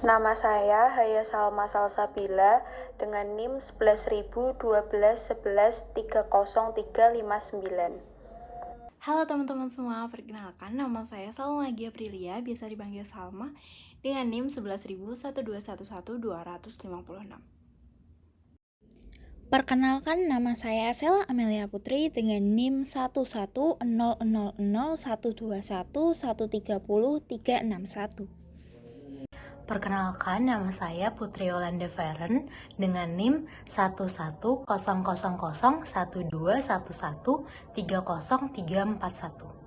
Nama saya Haya Salma Salsabila dengan NIM 11.012.11.30359. Halo teman-teman semua, perkenalkan nama saya Salma Gia Aprilia, biasa dipanggil Salma, dengan NIM 11.1211256. Perkenalkan, nama saya Sela Amelia Putri dengan NIM 11000121130361. Perkenalkan, nama saya Putri Yolanda Feren dengan NIM 11001211303441.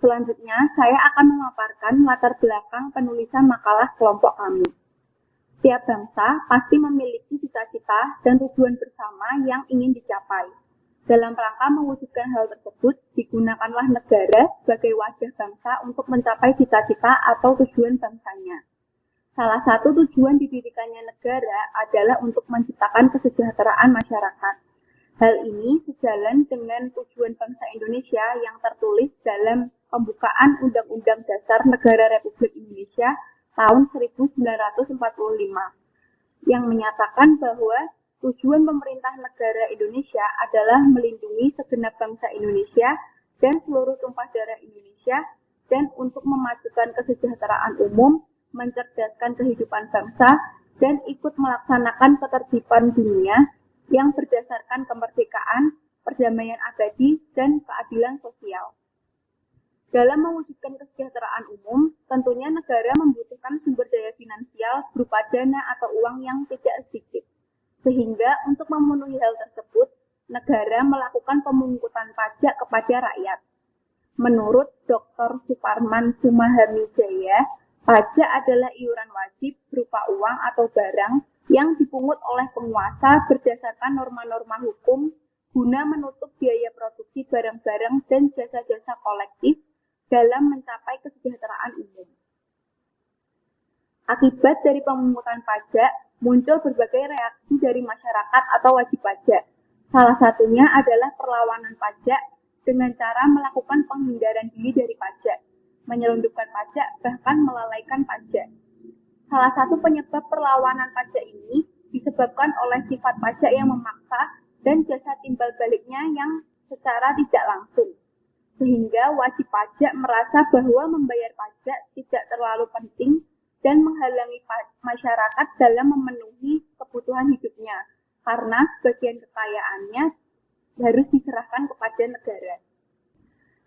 Selanjutnya, saya akan memaparkan latar belakang penulisan makalah kelompok kami. Setiap bangsa pasti memiliki cita-cita dan tujuan bersama yang ingin dicapai. Dalam rangka mewujudkan hal tersebut, digunakanlah negara sebagai wadah bangsa untuk mencapai cita-cita atau tujuan bangsanya. Salah satu tujuan didirikannya negara adalah untuk menciptakan kesejahteraan masyarakat. Hal ini sejalan dengan tujuan bangsa Indonesia yang tertulis dalam pembukaan Undang-Undang Dasar Negara Republik Indonesia tahun 1945 yang menyatakan bahwa tujuan pemerintah negara Indonesia adalah melindungi segenap bangsa Indonesia dan seluruh tumpah darah Indonesia dan untuk memajukan kesejahteraan umum, mencerdaskan kehidupan bangsa, dan ikut melaksanakan ketertiban dunia yang berdasarkan kemerdekaan, perdamaian abadi, dan keadilan sosial. Dalam mewujudkan kesejahteraan umum, tentunya negara membutuhkan sumber daya finansial berupa dana atau uang yang tidak sedikit. Sehingga untuk memenuhi hal tersebut, negara melakukan pemungutan pajak kepada rakyat. Menurut Dr. Suparman Sumahami-Jaya, pajak adalah iuran wajib berupa uang atau barang yang dipungut oleh penguasa berdasarkan norma-norma hukum guna menutup biaya produksi barang-barang dan jasa-jasa kolektif dalam mencapai kesejahteraan umum. Akibat dari pemungutan pajak, muncul berbagai reaksi dari masyarakat atau wajib pajak. Salah satunya adalah perlawanan pajak dengan cara melakukan penghindaran diri dari pajak, menyelundupkan pajak, bahkan melalaikan pajak. Salah satu penyebab perlawanan pajak ini disebabkan oleh sifat pajak yang memaksa dan jasa timbal baliknya yang secara tidak langsung. Sehingga wajib pajak merasa bahwa membayar pajak tidak terlalu penting dan menghalangi masyarakat dalam memenuhi kebutuhan hidupnya, karena sebagian kekayaannya harus diserahkan kepada negara.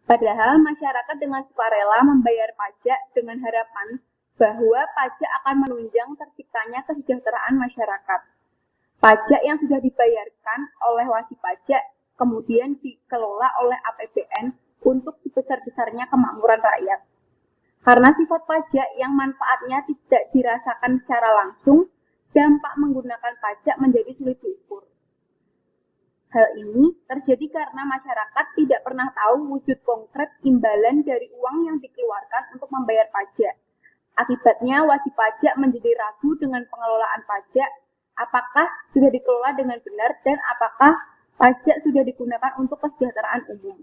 Padahal masyarakat dengan sukarela membayar pajak dengan harapan bahwa pajak akan menunjang terciptanya kesejahteraan masyarakat. Pajak yang sudah dibayarkan oleh wajib pajak kemudian dikelola oleh APBN untuk sebesar-besarnya kemakmuran rakyat. Karena sifat pajak yang manfaatnya tidak dirasakan secara langsung, dampak menggunakan pajak menjadi sulit diukur. Hal ini terjadi karena masyarakat tidak pernah tahu wujud konkret imbalan dari uang yang dikeluarkan untuk membayar pajak. Akibatnya wajib pajak menjadi ragu dengan pengelolaan pajak, apakah sudah dikelola dengan benar dan apakah pajak sudah digunakan untuk kesejahteraan umum.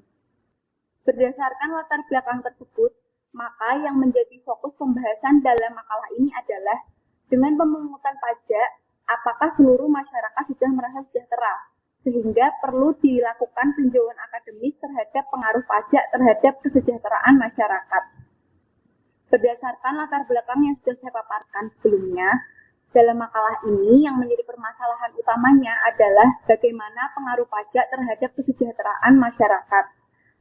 Berdasarkan latar belakang tersebut, maka yang menjadi fokus pembahasan dalam makalah ini adalah dengan pemungutan pajak, apakah seluruh masyarakat sudah merasa sejahtera, sehingga perlu dilakukan tinjauan akademis terhadap pengaruh pajak terhadap kesejahteraan masyarakat. Berdasarkan latar belakang yang sudah saya paparkan sebelumnya, dalam makalah ini yang menjadi permasalahan utamanya adalah bagaimana pengaruh pajak terhadap kesejahteraan masyarakat.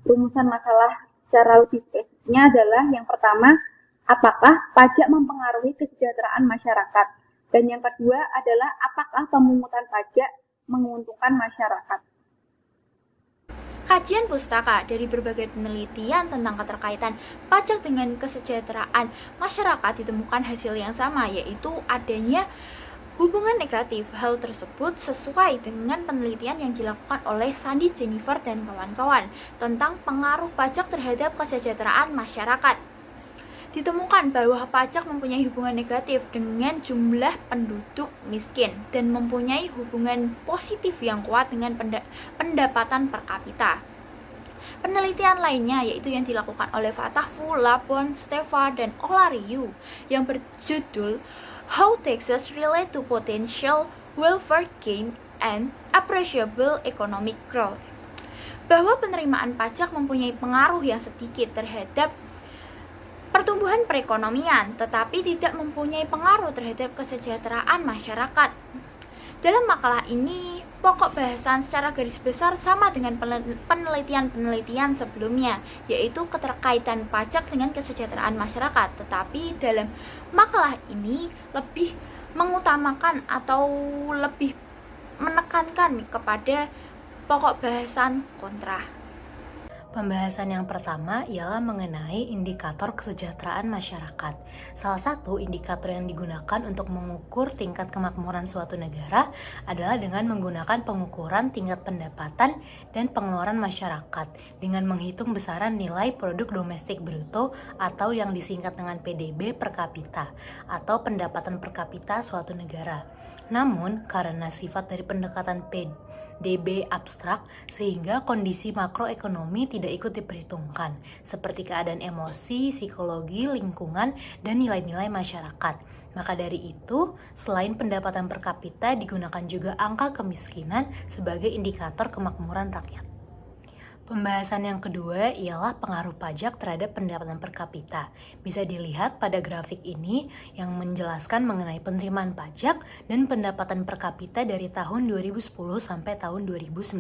Rumusan masalah secara lebih spesifiknya adalah yang pertama, apakah pajak mempengaruhi kesejahteraan masyarakat? Dan yang kedua adalah apakah pemungutan pajak menguntungkan masyarakat? Kajian pustaka dari berbagai penelitian tentang keterkaitan pajak dengan kesejahteraan masyarakat ditemukan hasil yang sama, yaitu adanya hubungan negatif. Hal tersebut sesuai dengan penelitian yang dilakukan oleh Sandy Jennifer dan kawan-kawan tentang pengaruh pajak terhadap kesejahteraan masyarakat. Ditemukan bahwa pajak mempunyai hubungan negatif dengan jumlah penduduk miskin dan mempunyai hubungan positif yang kuat dengan pendapatan per kapita. Penelitian lainnya yaitu yang dilakukan oleh Fatahfu, Labon, Steva, dan Olariu yang berjudul How Taxes Relate to Potential Welfare Gain and Appreciable Economic Growth, bahwa penerimaan pajak mempunyai pengaruh yang sedikit terhadap pertumbuhan perekonomian, tetapi tidak mempunyai pengaruh terhadap kesejahteraan masyarakat. Dalam makalah ini, pokok bahasan secara garis besar sama dengan penelitian-penelitian sebelumnya, yaitu keterkaitan pajak dengan kesejahteraan masyarakat. Tetapi dalam makalah ini lebih mengutamakan atau lebih menekankan kepada pokok bahasan kontra. Pembahasan yang pertama ialah mengenai indikator kesejahteraan masyarakat. Salah satu indikator yang digunakan untuk mengukur tingkat kemakmuran suatu negara adalah dengan menggunakan pengukuran tingkat pendapatan dan pengeluaran masyarakat dengan menghitung besaran nilai produk domestik bruto atau yang disingkat dengan PDB per kapita atau pendapatan per kapita suatu negara. Namun, karena sifat dari pendekatan PDB abstrak, sehingga kondisi makroekonomi tidak ikut diperhitungkan, seperti keadaan emosi, psikologi, lingkungan, dan nilai-nilai masyarakat. Maka dari itu, selain pendapatan per kapita, digunakan juga angka kemiskinan sebagai indikator kemakmuran rakyat. Pembahasan yang kedua ialah pengaruh pajak terhadap pendapatan per kapita. Bisa dilihat pada grafik ini yang menjelaskan mengenai penerimaan pajak dan pendapatan per kapita dari tahun 2010 sampai tahun 2019.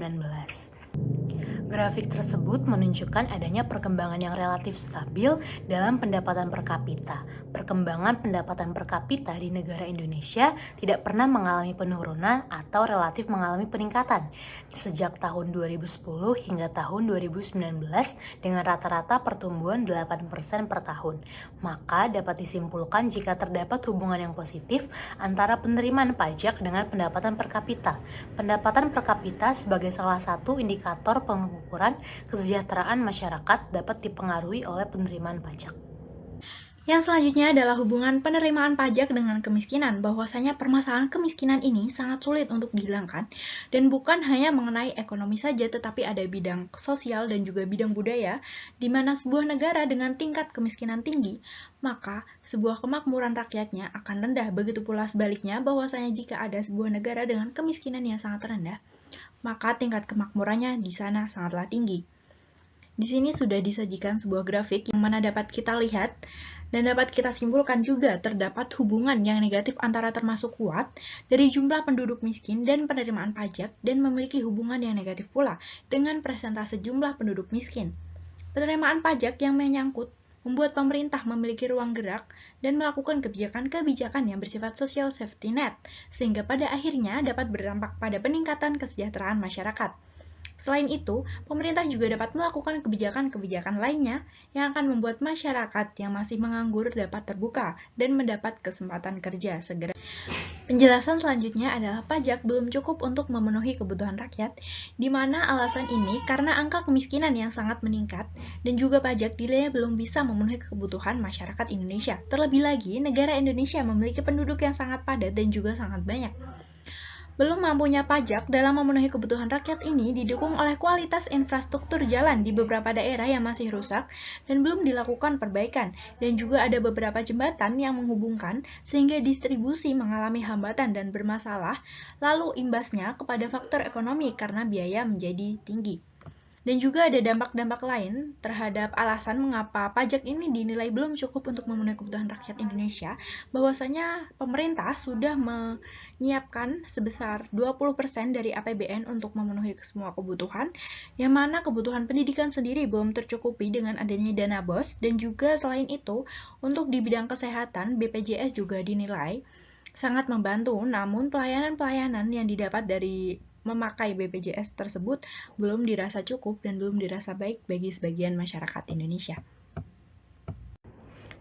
Grafik tersebut menunjukkan adanya perkembangan yang relatif stabil dalam pendapatan per kapita. Perkembangan pendapatan per kapita di negara Indonesia tidak pernah mengalami penurunan atau relatif mengalami peningkatan sejak tahun 2010 hingga tahun 2019 dengan rata-rata pertumbuhan 8% per tahun. Maka dapat disimpulkan jika terdapat hubungan yang positif antara penerimaan pajak dengan pendapatan per kapita. Pendapatan per kapita sebagai salah satu indikator pengukuran kesejahteraan masyarakat dapat dipengaruhi oleh penerimaan pajak. Yang selanjutnya adalah hubungan penerimaan pajak dengan kemiskinan, bahwasanya permasalahan kemiskinan ini sangat sulit untuk dihilangkan dan bukan hanya mengenai ekonomi saja, tetapi ada bidang sosial dan juga bidang budaya, di mana sebuah negara dengan tingkat kemiskinan tinggi, maka sebuah kemakmuran rakyatnya akan rendah. Begitu pula sebaliknya, bahwasanya jika ada sebuah negara dengan kemiskinan yang sangat rendah, maka tingkat kemakmurannya di sana sangatlah tinggi. Di sini sudah disajikan sebuah grafik yang mana dapat kita lihat dan dapat kita simpulkan juga terdapat hubungan yang negatif antara termasuk kuat dari jumlah penduduk miskin dan penerimaan pajak dan memiliki hubungan yang negatif pula dengan persentase jumlah penduduk miskin. Penerimaan pajak yang menyangkut membuat pemerintah memiliki ruang gerak dan melakukan kebijakan-kebijakan yang bersifat social safety net, sehingga pada akhirnya dapat berdampak pada peningkatan kesejahteraan masyarakat. Selain itu, pemerintah juga dapat melakukan kebijakan-kebijakan lainnya yang akan membuat masyarakat yang masih menganggur dapat terbuka dan mendapat kesempatan kerja segera. Penjelasan selanjutnya adalah pajak belum cukup untuk memenuhi kebutuhan rakyat, di mana alasan ini karena angka kemiskinan yang sangat meningkat dan juga pajak dinilai belum bisa memenuhi kebutuhan masyarakat Indonesia. Terlebih lagi, negara Indonesia memiliki penduduk yang sangat padat dan juga sangat banyak. Belum mampunya pajak dalam memenuhi kebutuhan rakyat ini didukung oleh kualitas infrastruktur jalan di beberapa daerah yang masih rusak dan belum dilakukan perbaikan, dan juga ada beberapa jembatan yang menghubungkan sehingga distribusi mengalami hambatan dan bermasalah, lalu imbasnya kepada faktor ekonomi karena biaya menjadi tinggi. Dan juga ada dampak-dampak lain terhadap alasan mengapa pajak ini dinilai belum cukup untuk memenuhi kebutuhan rakyat Indonesia, bahwasanya pemerintah sudah menyiapkan sebesar 20% dari APBN untuk memenuhi semua kebutuhan, yang mana kebutuhan pendidikan sendiri belum tercukupi dengan adanya dana BOS, dan juga selain itu, untuk di bidang kesehatan, BPJS juga dinilai sangat membantu, namun pelayanan-pelayanan yang didapat dari memakai BPJS tersebut belum dirasa cukup dan belum dirasa baik bagi sebagian masyarakat Indonesia.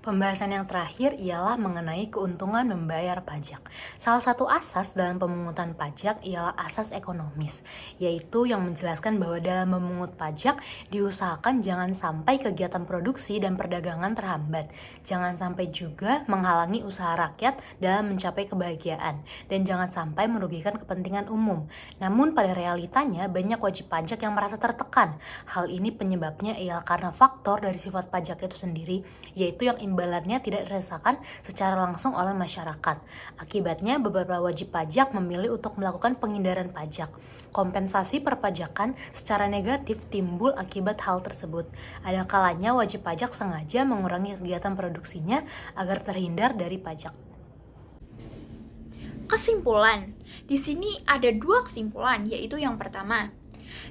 Pembahasan yang terakhir ialah mengenai keuntungan membayar pajak. Salah satu asas dalam pemungutan pajak ialah asas ekonomis, yaitu yang menjelaskan bahwa dalam memungut pajak diusahakan jangan sampai kegiatan produksi dan perdagangan terhambat, jangan sampai juga menghalangi usaha rakyat dalam mencapai kebahagiaan, dan jangan sampai merugikan kepentingan umum. Namun pada realitanya banyak wajib pajak yang merasa tertekan. Hal ini penyebabnya ialah karena faktor dari sifat pajak itu sendiri, yaitu yang imbalannya tidak dirasakan secara langsung oleh masyarakat. Akibatnya, beberapa wajib pajak memilih untuk melakukan penghindaran pajak. Kompensasi perpajakan secara negatif timbul akibat hal tersebut. Ada kalanya wajib pajak sengaja mengurangi kegiatan produksinya agar terhindar dari pajak. Kesimpulan, di sini ada 2 kesimpulan, yaitu yang pertama,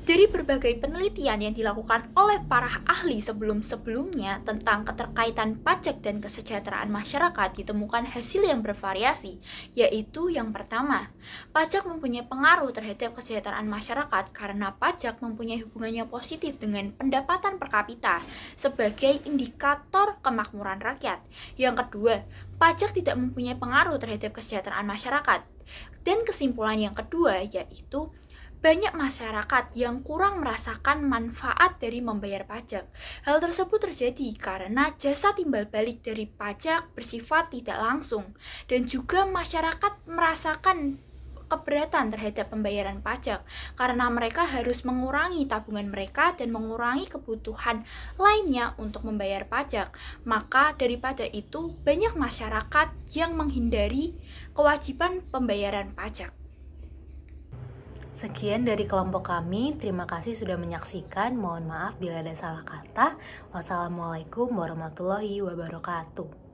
dari berbagai penelitian yang dilakukan oleh para ahli sebelum-sebelumnya tentang keterkaitan pajak dan kesejahteraan masyarakat ditemukan hasil yang bervariasi, yaitu yang pertama, pajak mempunyai pengaruh terhadap kesejahteraan masyarakat karena pajak mempunyai hubungannya positif dengan pendapatan per kapita sebagai indikator kemakmuran rakyat. Yang kedua, pajak tidak mempunyai pengaruh terhadap kesejahteraan masyarakat. Dan kesimpulan yang kedua yaitu banyak masyarakat yang kurang merasakan manfaat dari membayar pajak. Hal tersebut terjadi karena jasa timbal balik dari pajak bersifat tidak langsung, dan juga masyarakat merasakan keberatan terhadap pembayaran pajak karena mereka harus mengurangi tabungan mereka dan mengurangi kebutuhan lainnya untuk membayar pajak. Maka daripada itu, banyak masyarakat yang menghindari kewajiban pembayaran pajak. Sekian dari kelompok kami, terima kasih sudah menyaksikan. Mohon maaf bila ada salah kata. Wassalamualaikum warahmatullahi wabarakatuh.